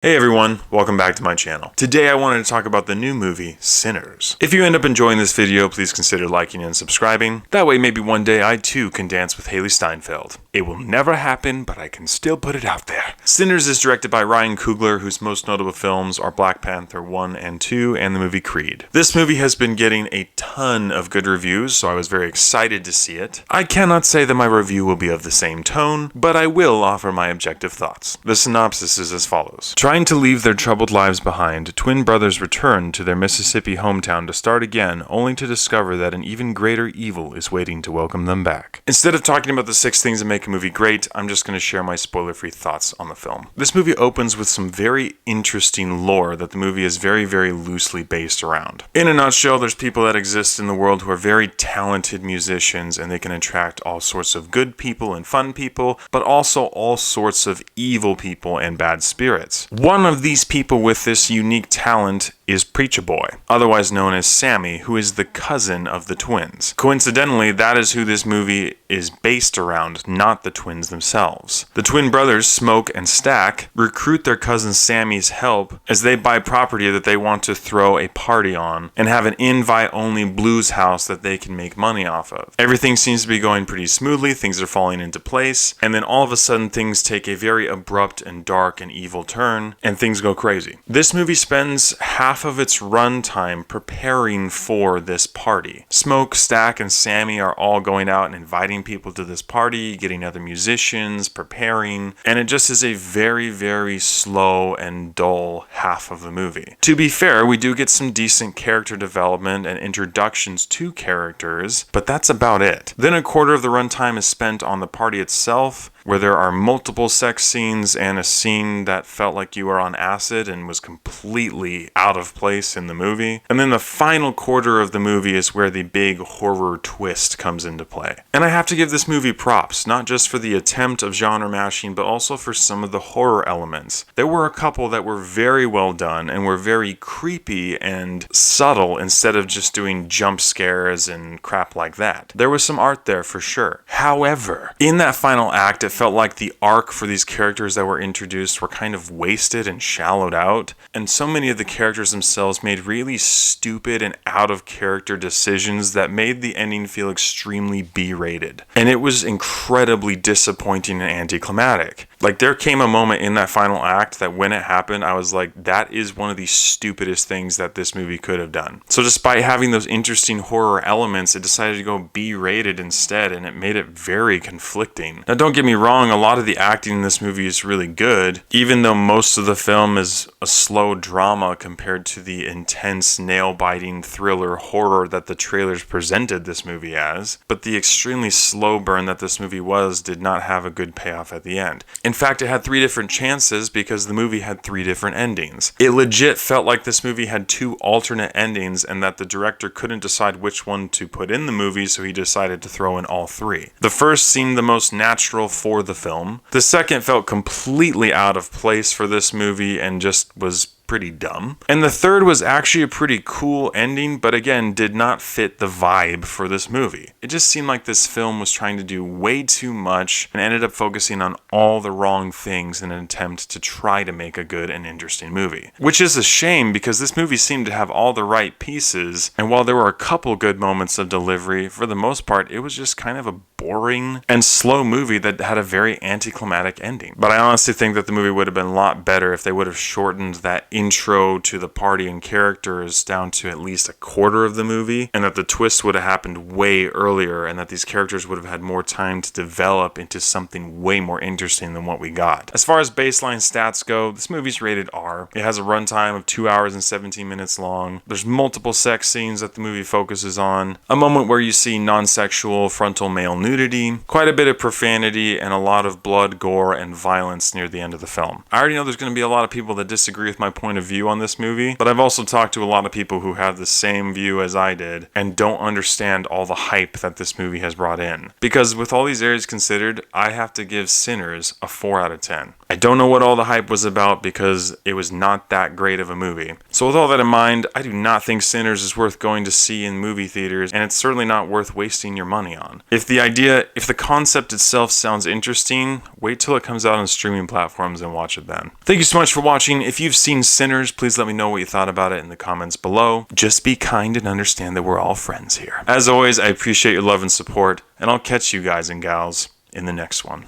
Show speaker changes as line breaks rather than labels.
Hey everyone, welcome back to my channel. Today I wanted to talk about the new movie, Sinners. If you end up enjoying this video, please consider liking and subscribing. That way maybe one day I too can dance with Hailee Steinfeld. It will never happen, but I can still put it out there. Sinners is directed by Ryan Coogler, whose most notable films are Black Panther 1 and 2 and the movie Creed. This movie has been getting a ton of good reviews, so I was very excited to see it. I cannot say that my review will be of the same tone, but I will offer my objective thoughts. The synopsis is as follows. Trying to leave their troubled lives behind, twin brothers return to their Mississippi hometown to start again, only to discover that an even greater evil is waiting to welcome them back. Instead of talking about the 6 things that make a movie great, I'm just going to share my spoiler-free thoughts on the film. This movie opens with some very interesting lore that the movie is very, very loosely based around. In a nutshell, there's people that exist in the world who are very talented musicians, and they can attract all sorts of good people and fun people, but also all sorts of evil people and bad spirits. One of these people with this unique talent is Preacher Boy, otherwise known as Sammy, who is the cousin of the twins. Coincidentally, that is who this movie is based around, not the twins themselves. The twin brothers, Smoke and Stack, recruit their cousin Sammy's help as they buy property that they want to throw a party on and have an invite-only blues house that they can make money off of. Everything seems to be going pretty smoothly, things are falling into place, and then all of a sudden things take a very abrupt and dark and evil turn, and things go crazy. This movie spends half of its runtime preparing for this party. Smoke, Stack, and Sammy are all going out and inviting people to this party, getting other musicians, preparing, and it just is a very, very slow and dull half of the movie. To be fair, we do get some decent character development and introductions to characters, but that's about it. Then a quarter of the runtime is spent on the party itself, where there are multiple sex scenes and a scene that felt like you were on acid and was completely out of place in the movie. And then the final quarter of the movie is where the big horror twist comes into play. And I have to give this movie props, not just for the attempt of genre mashing, but also for some of the horror elements. There were a couple that were very well done and were very creepy and subtle instead of just doing jump scares and crap like that. There was some art there for sure. However, in that final act, it felt like the arc for these characters that were introduced were kind of wasted and shallowed out, and so many of the characters themselves made really stupid and out of character decisions that made the ending feel extremely B-rated. And it was incredibly disappointing and anticlimactic. Like, there came a moment in that final act that when it happened, I was like, that is one of the stupidest things that this movie could have done. So despite having those interesting horror elements, it decided to go B-rated instead, and it made it very conflicting. Now, don't get me wrong, a lot of the acting in this movie is really good, even though most of the film is a slow drama compared to the intense, nail-biting thriller horror that the trailers presented this movie as. But the extremely slow burn that this movie was did not have a good payoff at the end. In fact, it had 3 different chances because the movie had 3 different endings. It legit felt like this movie had 2 alternate endings and that the director couldn't decide which one to put in the movie, so he decided to throw in all 3. The first seemed the most natural for the film. The second felt completely out of place for this movie and just was pretty dumb. And the third was actually a pretty cool ending, but again, did not fit the vibe for this movie. It just seemed like this film was trying to do way too much and ended up focusing on all the wrong things in an attempt to try to make a good and interesting movie. Which is a shame because this movie seemed to have all the right pieces, and while there were a couple good moments of delivery, for the most part, it was just kind of a boring and slow movie that had a very anticlimactic ending. But I honestly think that the movie would have been a lot better if they would have shortened that intro to the party and characters down to at least a quarter of the movie, and that the twist would have happened way earlier, and that these characters would have had more time to develop into something way more interesting than what we got. As far as baseline stats go, this movie's rated R. It has a runtime of 2 hours and 17 minutes long. There's multiple sex scenes that the movie focuses on, a moment where you see non-sexual frontal male nudity, quite a bit of profanity, and a lot of blood, gore, and violence near the end of the film. I already know there's going to be a lot of people that disagree with my point of view on this movie, but I've also talked to a lot of people who have the same view as I did and don't understand all the hype that this movie has brought in. Because with all these areas considered, I have to give Sinners a 4 out of 10. I don't know what all the hype was about because it was not that great of a movie. So with all that in mind, I do not think Sinners is worth going to see in movie theaters, and it's certainly not worth wasting your money on. If the concept itself sounds interesting, wait till it comes out on streaming platforms and watch it then. Thank you so much for watching. If you've seen Sinners, please let me know what you thought about it in the comments below. Just be kind and understand that we're all friends here. As always, I appreciate your love and support, and I'll catch you guys and gals in the next one.